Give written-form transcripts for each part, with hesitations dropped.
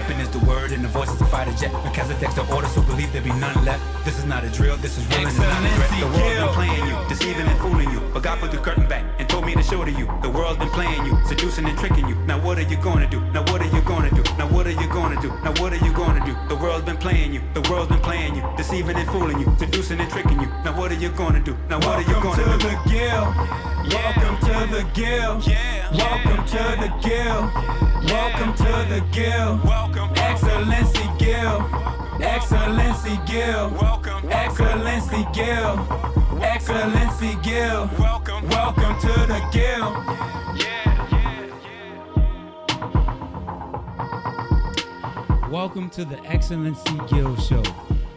weapon is the word, and the voice is to fight a jet. Because it takes the order, so believe there be none left. This is not a drill, this is real and not a threat. The world's been playing you, deceiving and fooling you. But God put the curtain back and told me to show to you. The world's been playing you, seducing and tricking you. Now what are you gonna do? Now what are you gonna do? Now what are you gonna do? Now what are you gonna do? The world's been playing you, the world's been playing you, deceiving and fooling you, seducing and tricking you. Now what are you gonna do? Now what are you gonna do? Welcome to the Guild. Welcome to the Guild. Welcome to the Guild. Welcome to the Guild. Excellency Guild. Excellency Guild. Excellency Guild. Excellency Guild. Welcome to the Guild. Welcome to the Excellency Guild Show.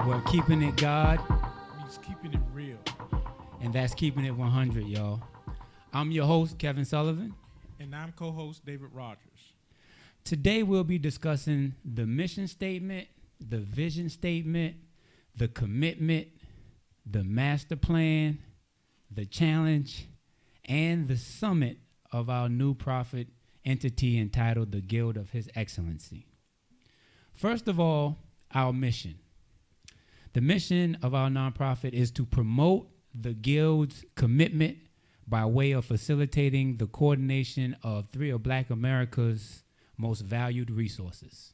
We're keeping it God. He's keeping it real. And that's keeping it 100, y'all. I'm your host, Kevin Sullivan. And I'm co-host David Rodgers. Today we'll be discussing the mission statement, the vision statement, the commitment, the master plan, the challenge, and the summit of our new profit entity entitled the Guild of His Excellency. First of all, our mission. The mission of our nonprofit is to promote the Guild's commitment by way of facilitating the coordination of three of Black America's most valued resources.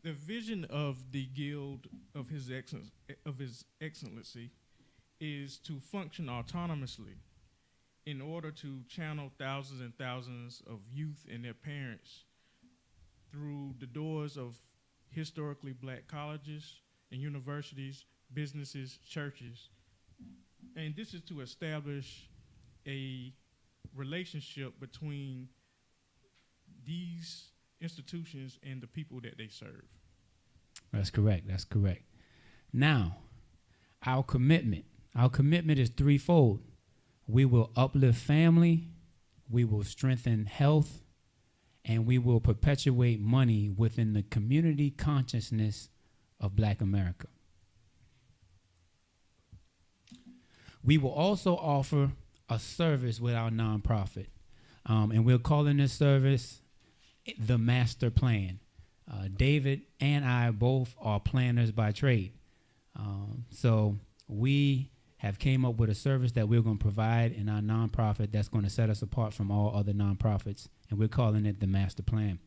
The vision of the Guild of His Excellency is to function autonomously in order to channel thousands and thousands of youth and their parents through the doors of historically Black colleges and universities, businesses, churches. And this is to establish a relationship between these institutions and the people that they serve. That's correct. That's correct. Now, our commitment is threefold. We will uplift family, we will strengthen health, and we will perpetuate money within the community consciousness of Black America. We will also offer a service with our nonprofit, and we're calling this service the Master Plan. David and I both are planners by trade, so we have came up with a service that we're going to provide in our nonprofit that's going to set us apart from all other nonprofits, and we're calling it the Master Plan.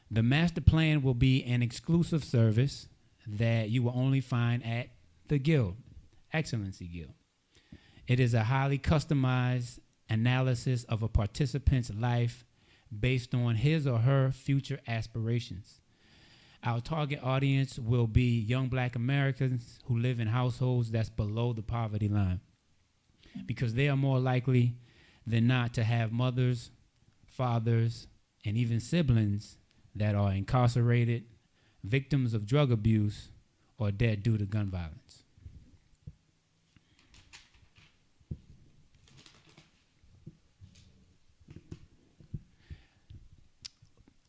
The Master Plan will be an exclusive service that you will only find at the Guild, Excellency Guild. It is a highly customized analysis of a participant's life based on his or her future aspirations. Our target audience will be young Black Americans who live in households that's below the poverty line, because they are more likely than not to have mothers, fathers, and even siblings that are incarcerated, victims of drug abuse, or dead due to gun violence.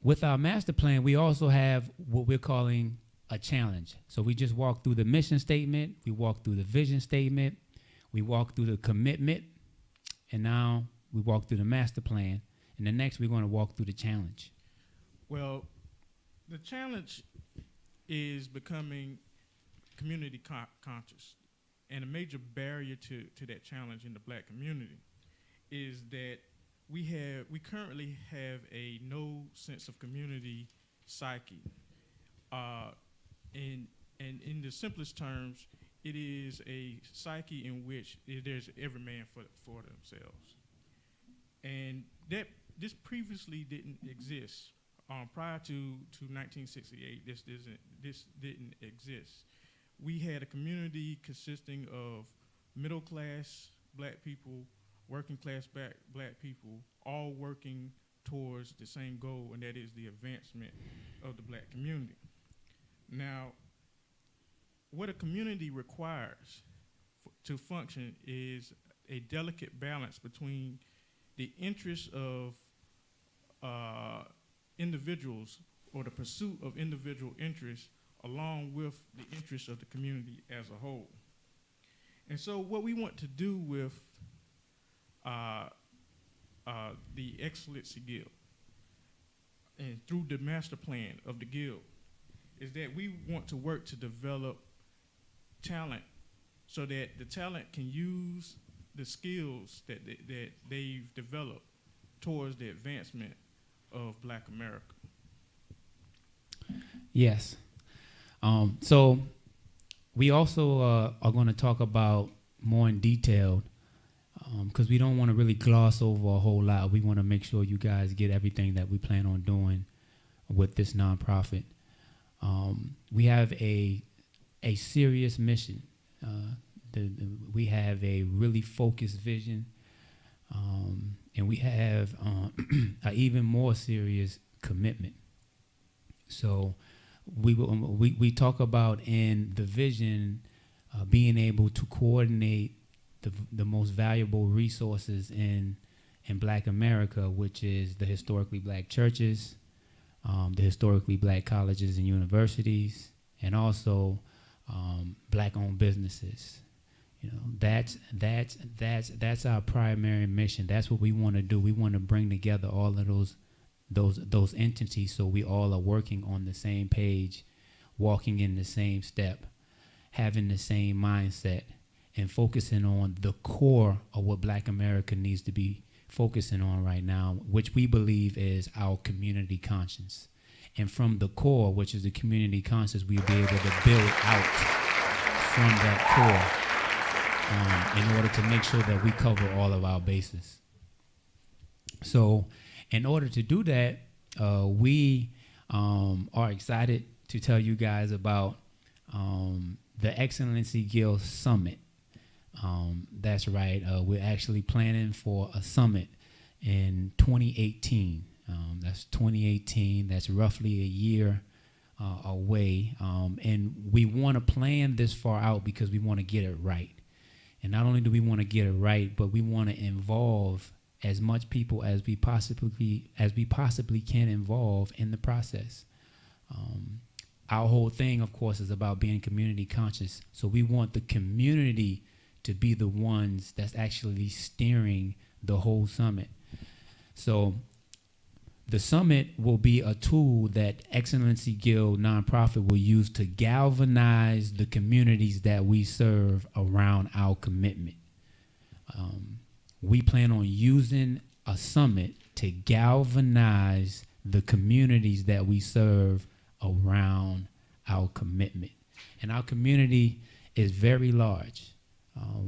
With our master plan, we also have what we're calling a challenge. So we just walked through the mission statement, we walked through the vision statement, we walked through the commitment, and now we walk through the master plan. And the next, we're going to walk through the challenge. Well, the challenge is becoming community conscious. And a major barrier to that challenge in the Black community is that we currently have a no sense of community psyche. And in the simplest terms, it is a psyche in which there's every man for themselves. And this previously didn't exist. Prior to 1968, this didn't exist. We had a community consisting of middle class Black people, working class Black people, all working towards the same goal, and that is the advancement of the Black community. Now, what a community requires to function is a delicate balance between the interests of individuals, or the pursuit of individual interests, along with the interests of the community as a whole. And so what we want to do with the Excellency Guild, and through the master plan of the guild, is that we want to work to develop talent so that the talent can use the skills that they've developed towards the advancement of Black America. Yes. So we also are going to talk about more in detail, because we don't want to really gloss over a whole lot. We want to make sure you guys get everything that we plan on doing with this nonprofit. We have a serious mission. We have a really focused vision, and we have an even more serious commitment. So we talk about in the vision being able to coordinate the most valuable resources in Black America, which is the historically Black churches, the historically Black colleges and universities, and also Black-owned businesses. You know, that's our primary mission. That's what we want to do. We want to bring together all of those entities, so we all are working on the same page, walking in the same step, having the same mindset, and focusing on the core of what Black America needs to be focusing on right now, which we believe is our community conscience. And from the core, which is the community conscience, we'll be able to build out from that core in order to make sure that we cover all of our bases. So in order to do that, we are excited to tell you guys about the Excellency Guild Summit. That's right. We're actually planning for a summit in 2018. That's 2018. That's roughly a year away. And we want to plan this far out because we want to get it right. And not only do we want to get it right, but we want to involve as much people as we possibly can involve in the process. Our whole thing, of course, is about being community conscious. So we want the community to be the ones that's actually steering the whole summit. So the summit will be a tool that Excellency Guild nonprofit will use to galvanize the communities that we serve around our commitment. We plan on using a summit to galvanize the communities that we serve around our commitment. And our community is very large.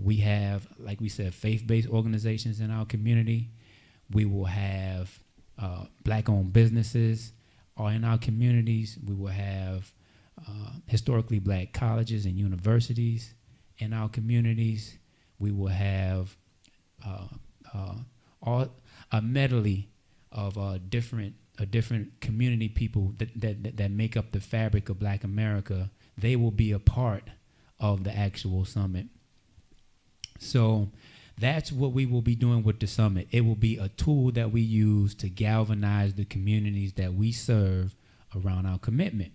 We have, like we said, faith-based organizations in our community. We will have Black-owned businesses are in our communities. We will have historically Black colleges and universities in our communities. We will have a medley of different community people that make up the fabric of Black America. They will be a part of the actual summit. So that's what we will be doing with the summit. It will be a tool that we use to galvanize the communities that we serve around our commitment.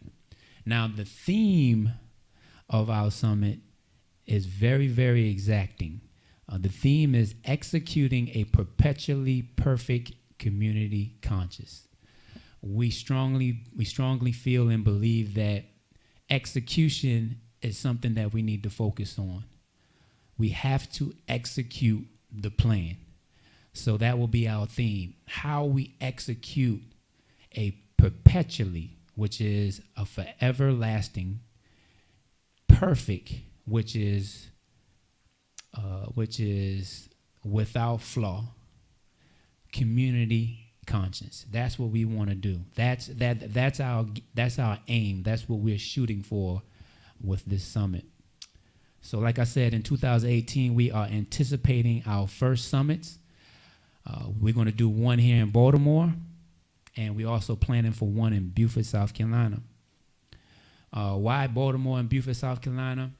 Now, the theme of our summit is very, very exacting. The theme is executing a perpetually perfect community conscious. We strongly feel and believe that execution is something that we need to focus on. We have to execute the plan. So that will be our theme. How we execute a perpetually, which is a forever lasting, perfect, which is without flaw, community conscience. That's what we want to do. That's our aim. That's what we're shooting for with this summit. So like I said, in 2018, we are anticipating our first summits. We're going to do one here in Baltimore, and we're also planning for one in Beaufort, South Carolina. Why Baltimore and Beaufort, South Carolina?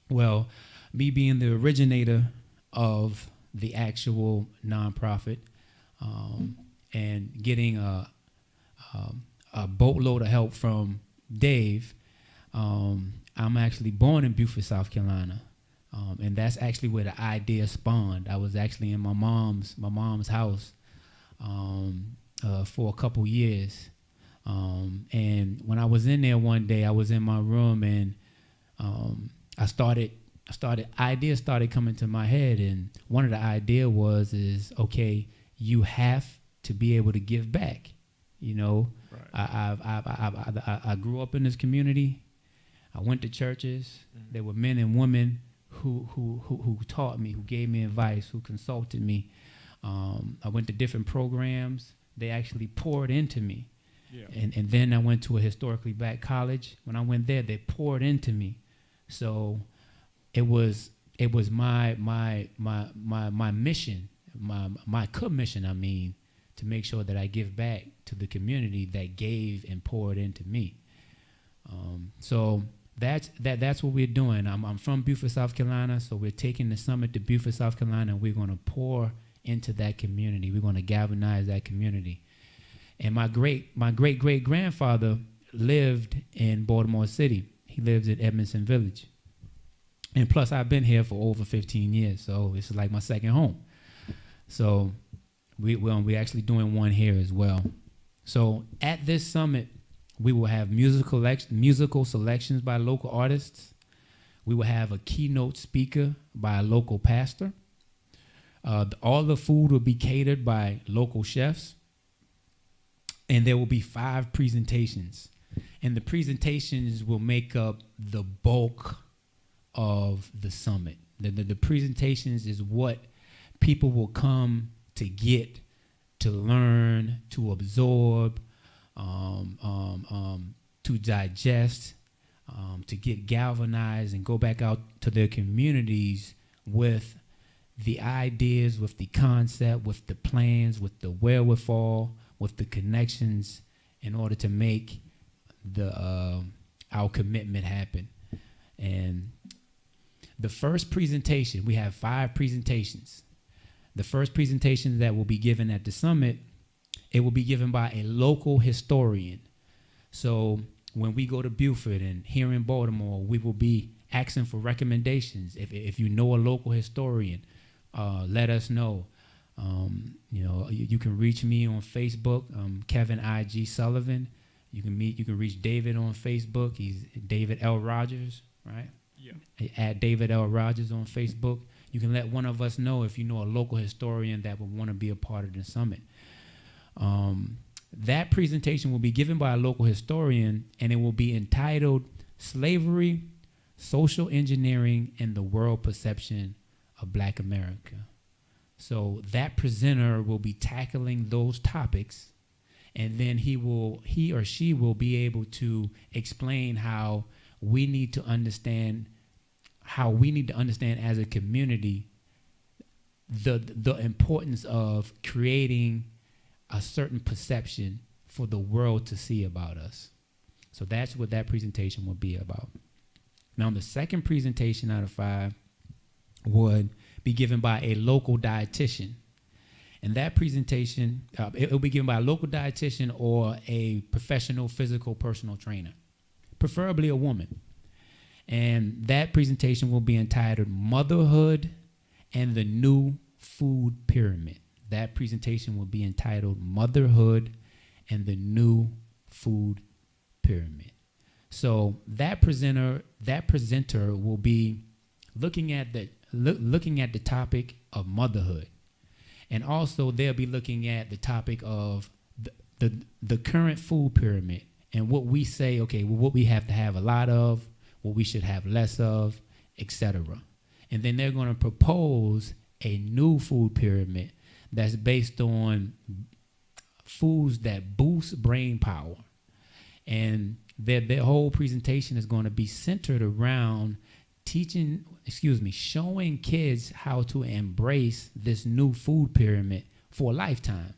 Well, me being the originator of the actual nonprofit and getting a boatload of help from Dave, I'm actually born in Beaufort, South Carolina, and that's actually where the idea spawned. I was actually in my mom's house, for a couple years. And when I was in there one day, I was in my room, and ideas started coming to my head. And one of the ideas is, okay, you have to be able to give back. You know, right. I grew up in this community. I went to churches. Mm-hmm. There were men and women who taught me, who gave me advice, who consulted me. I went to different programs. They actually poured into me. Yeah. And then I went to a historically black college. When I went there, they poured into me. So it was my mission, my commission, I mean, to make sure that I give back to the community that gave and poured into me. So that's what we're doing. I'm from Beaufort, South Carolina, so we're taking the summit to Beaufort, South Carolina, and we're going to pour into that community. We're going to galvanize that community. And my great great grandfather lived in Baltimore City. He lives in Edmondson Village. And plus, I've been here for over 15 years, so this is like my second home. So we're actually doing one here as well. So at this summit, we will have musical selections by local artists. We will have a keynote speaker by a local pastor. All the food will be catered by local chefs. And there will be 5 presentations. And the presentations will make up the bulk of the summit. The presentations is what people will come to get, to learn, to absorb, to digest, to get galvanized and go back out to their communities with the ideas, with the concept, with the plans, with the wherewithal, with the connections, in order to make our commitment happen. And the first presentation, we have 5 presentations. The first presentation that will be given at the summit, it will be given by a local historian. So when we go to Beaufort and here in Baltimore, we will be asking for recommendations. If you know a local historian, let us know. You can reach me on Facebook, Kevin I.G. Sullivan. You can reach David on Facebook. He's David L. Rodgers, right? Yeah. At David L. Rodgers on Facebook. You can let one of us know if you know a local historian that would want to be a part of the summit. That presentation will be given by a local historian, and it will be entitled Slavery, Social Engineering, and the World Perception of Black America. So that presenter will be tackling those topics, and then he or she will be able to explain how we need to understand as a community the importance of creating a certain perception for the world to see about us. So that's what that presentation will be about. Now, the second presentation out of 5 would be given by a local dietitian. And that presentation, it will be given by a local dietitian or a professional physical personal trainer, preferably a woman. And that presentation will be entitled Motherhood and the New Food Pyramid. That presentation will be entitled Motherhood and the New Food Pyramid. So that presenter will be looking at the topic of motherhood. And also they'll be looking at the topic of the current food pyramid and what we say, okay, well, what we have to have a lot of, what we should have less of, etc. And then they're going to propose a new food pyramid that's based on foods that boost brain power. And their whole presentation is going to be centered around showing kids how to embrace this new food pyramid for a lifetime.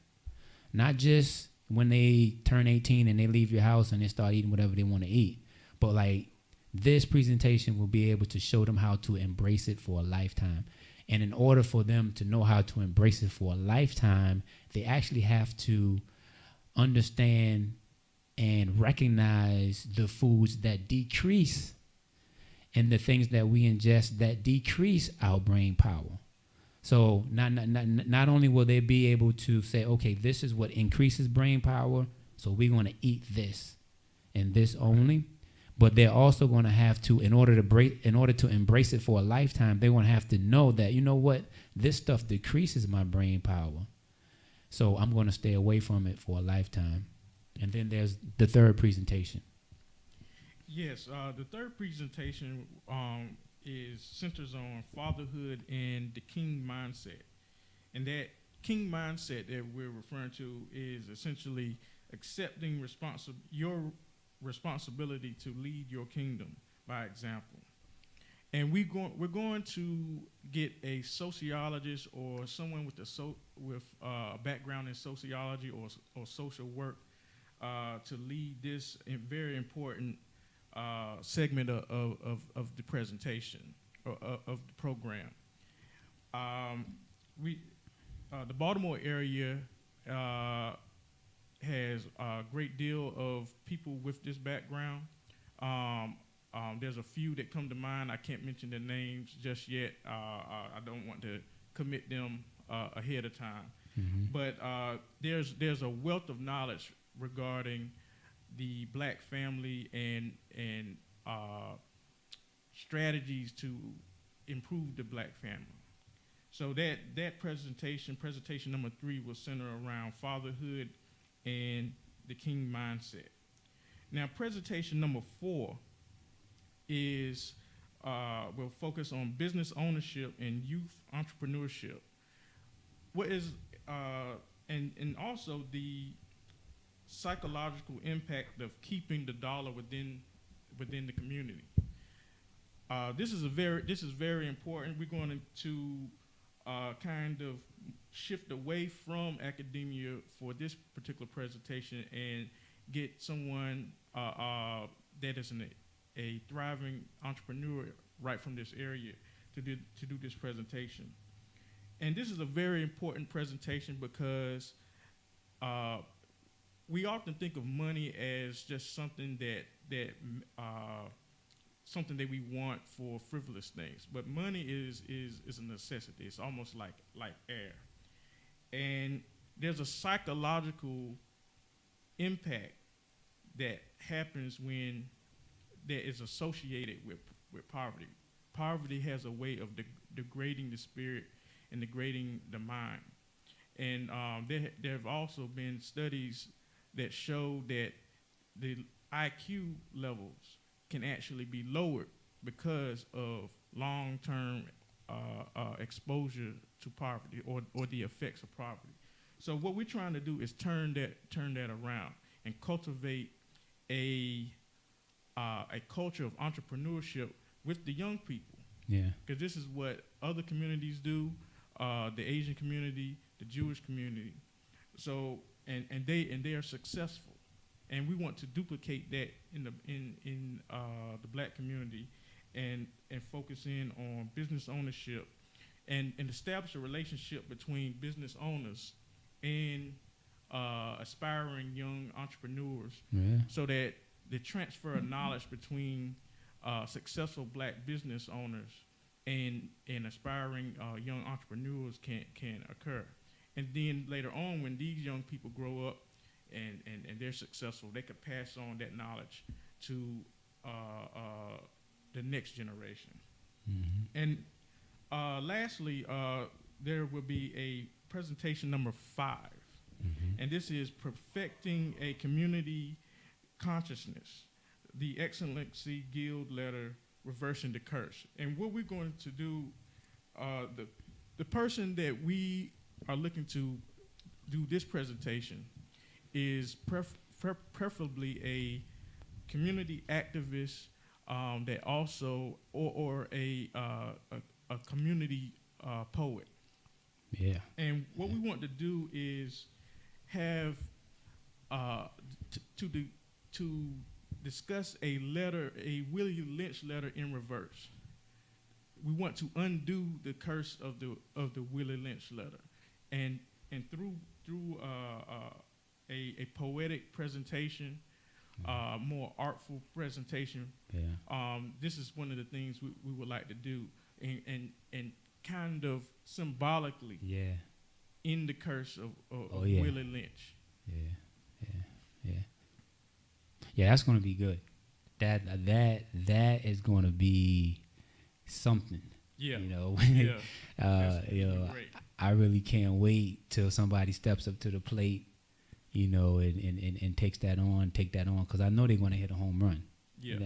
Not just when they turn 18 and they leave your house and they start eating whatever they want to eat, but like this presentation will be able to show them how to embrace it for a lifetime. And in order for them to know how to embrace it for a lifetime, they actually have to understand and recognize the foods that decrease and the things that we ingest that decrease our brain power. So not only will they be able to say, okay, this is what increases brain power, so we're going to eat this and this only, but they're also going to have to, in order to embrace it for a lifetime, they're going to have to know that, you know what, this stuff decreases my brain power, so I'm going to stay away from it for a lifetime. And then there's the third presentation. Yes, the third presentation centers on fatherhood and the king mindset. And that king mindset that we're referring to is essentially accepting your responsibility to lead your kingdom by example. And we're going to get a sociologist or someone with a background in sociology or social work to lead this very important segment of the presentation or of the program. The Baltimore area has a great deal of people with this background. There's a few that come to mind. I can't mention their names just yet. I don't want to commit them ahead of time. Mm-hmm. But there's a wealth of knowledge regarding the black family and strategies to improve the black family. So that presentation number 3, will center around fatherhood and the king mindset. Now, presentation number 4 will focus on business ownership and youth entrepreneurship. And also the psychological impact of keeping the dollar within the community. This is very important. We're going to kind of shift away from academia for this particular presentation and get someone that is a thriving entrepreneur right from this area to do this presentation. And this is a very important presentation because we often think of money as just something that we want for frivolous things, but money is a necessity. It's almost like air, and there's a psychological impact that happens when that is associated with poverty. Poverty has a way of degrading the spirit and degrading the mind, and there have also been studies that show that the IQ levels can actually be lowered because of long-term exposure to poverty or the effects of poverty. So what we're trying to do is turn that around and cultivate a culture of entrepreneurship with the young people. Yeah. Because this is what other communities do, the Asian community, the Jewish community. So and they are successful, and we want to duplicate that in the black community, and focus in on business ownership, and establish a relationship between business owners and aspiring young entrepreneurs, so that the transfer of knowledge between successful black business owners and aspiring young entrepreneurs can occur. And then later on, when these young people grow up and they're successful, they could pass on that knowledge to the next generation. Mm-hmm. And lastly, there will be a presentation number 5. Mm-hmm. And this is perfecting a community consciousness, the Excellency Guild letter, reversing the curse. And what we're going to do, the person that we are looking to do this presentation is preferably a community activist that also, or a community poet. Yeah. And what we want to do is have to discuss a letter, a Willie Lynch letter in reverse. We want to undo the curse of the Willie Lynch letter, and through a poetic presentation, more artful presentation. Yeah. This is one of the things we would like to do, and kind of symbolically Yeah. in the curse of Oh, yeah. Willie Lynch. Yeah, that's going to be good. That is going to be something. Yeah. You know, Yeah. That's you know, great. I really can't wait till somebody steps up to the plate, you know, and take that on, because I know they're going to hit a home run. Yeah.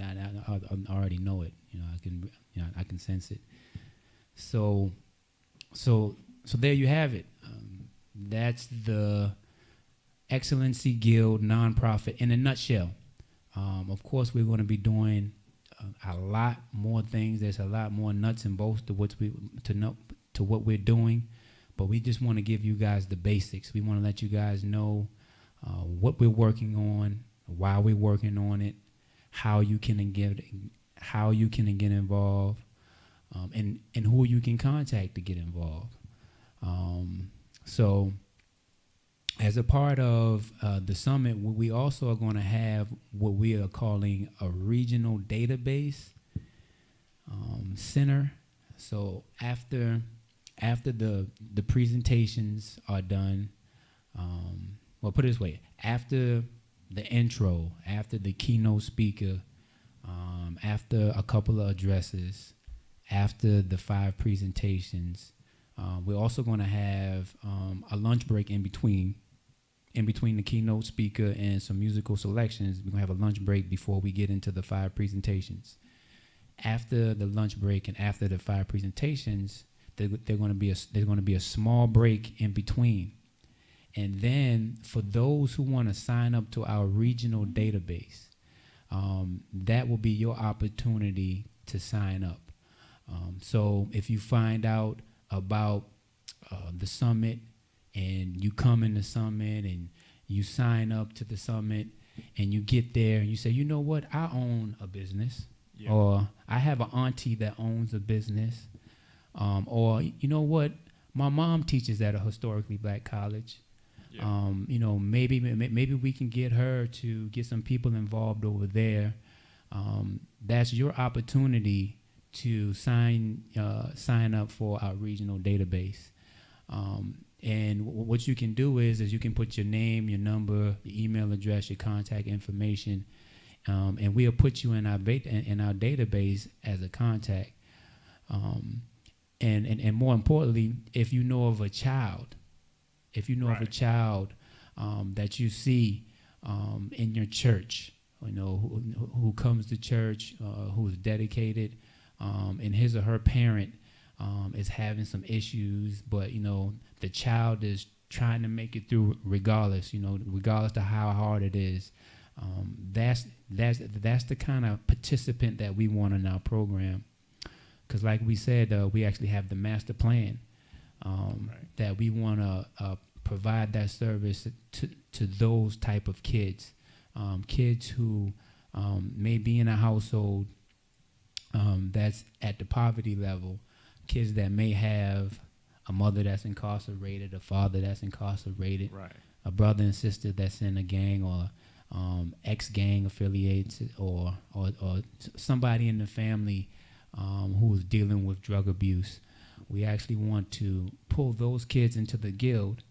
I already know it. You know, I can sense it. So there you have it. That's the Excellency Guild nonprofit in a nutshell. Of course, we're going to be doing a lot more things. There's a lot more nuts and bolts to what we're doing, but we just want to give you guys the basics. We want to let you guys know what we're working on, why we're working on it, how you can get involved, and who you can contact to get involved. So as a part of the summit, we also are going to have what we are calling a regional database center. So after the presentations are done, well, put it this way, after the intro, after the keynote speaker, after a couple of addresses, after the 5 presentations, we're also going to have a lunch break in between the keynote speaker and some musical selections. We're going to have a lunch break before we get into the 5 presentations. After the lunch break and after the 5 presentations, there's going to be a small break in between. And then for those who want to sign up to our regional database, that will be your opportunity to sign up. So if you find out about the summit and you come in the summit and you sign up to the summit and you get there and you say, you know what, I own a business, or I have an auntie that owns a business, or you know what, my mom teaches at a historically black college. You know, maybe we can get her to get some people involved over there. That's your opportunity to sign up for our regional database. And what you can do is you can put your name, your number, your email address, your contact information, and we'll put you in our database as a contact. And more importantly, if you know of a child, that you see in your church, you know, who comes to church, who is dedicated, and his or her parent is having some issues, but you know the child is trying to make it through regardless to how hard it is. That's the kind of participant that we want in our program, because like we said, we actually have the master plan that we want to provide that service to those type of kids, kids who may be in a household that's at the poverty level, kids that may have a mother that's incarcerated, a father that's incarcerated, a brother and sister that's in a gang or ex-gang affiliates, or somebody in the family who is dealing with drug abuse. We actually want to pull those kids into the guild,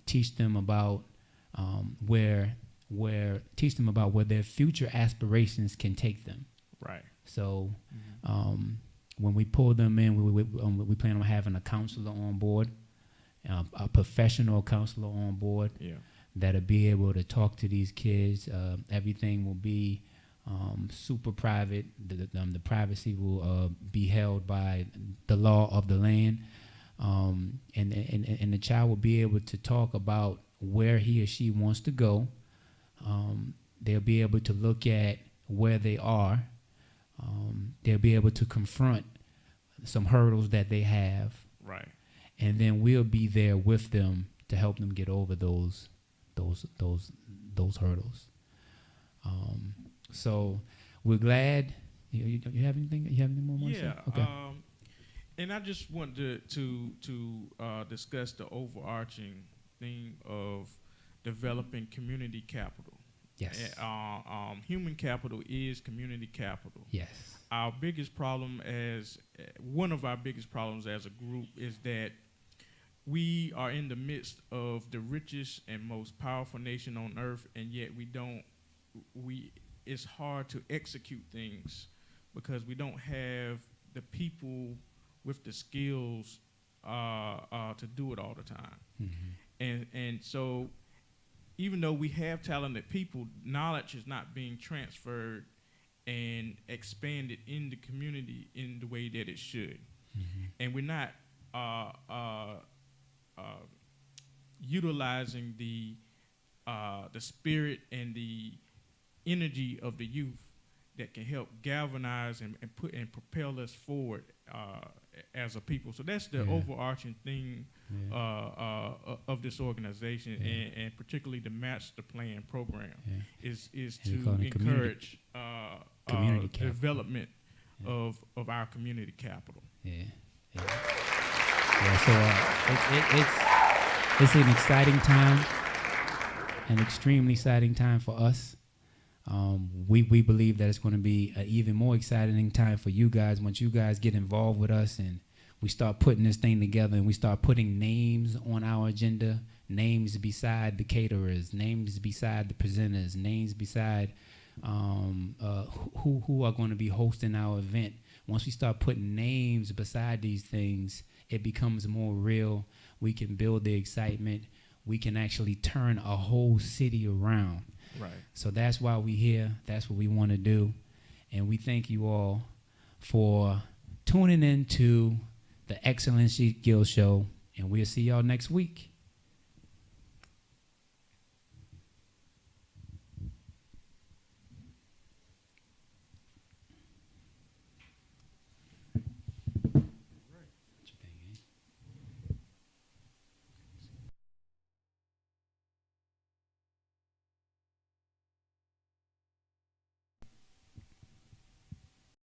teach them about where their future aspirations can take them. Right. So when we pull them in, we plan on having a counselor on board, a professional counselor on board that'll be able to talk to these kids. Everything will be super private. The privacy will be held by the law of the land, and the child will be able to talk about where he or she wants to go. They'll be able to look at where they are. They'll be able to confront some hurdles that they have. Right. And then we'll be there with them to help them get over those hurdles. So we're glad. You have anything? You have any more? Yeah. Okay. And I just want to discuss the overarching thing of developing community capital Yes. Human capital is community capital. Yes. Our biggest problem one of our biggest problems as a group is that we are in the midst of the richest and most powerful nation on earth, and yet it's hard to execute things because we don't have the people with the skills to do it all the time. Mm-hmm. And so even though we have talented people, knowledge is not being transferred and expanded in the community in the way that it should. Mm-hmm. And we're not utilizing the spirit and the energy of the youth that can help galvanize and propel us forward as a people. So that's the overarching thing of this organization, and particularly the master plan program is to encourage community development of our community capital. So it's an exciting time, an extremely exciting time for us. We believe that it's going to be an even more exciting time for you guys once you guys get involved with us and we start putting this thing together and we start putting names on our agenda, names beside the caterers, names beside the presenters, names beside who are going to be hosting our event. Once we start putting names beside these things, it becomes more real. We can build the excitement. We can actually turn a whole city around. Right. So that's why we're here. That's what we want to do. And we thank you all for tuning in to the Excellency Guild Show. And we'll see y'all next week.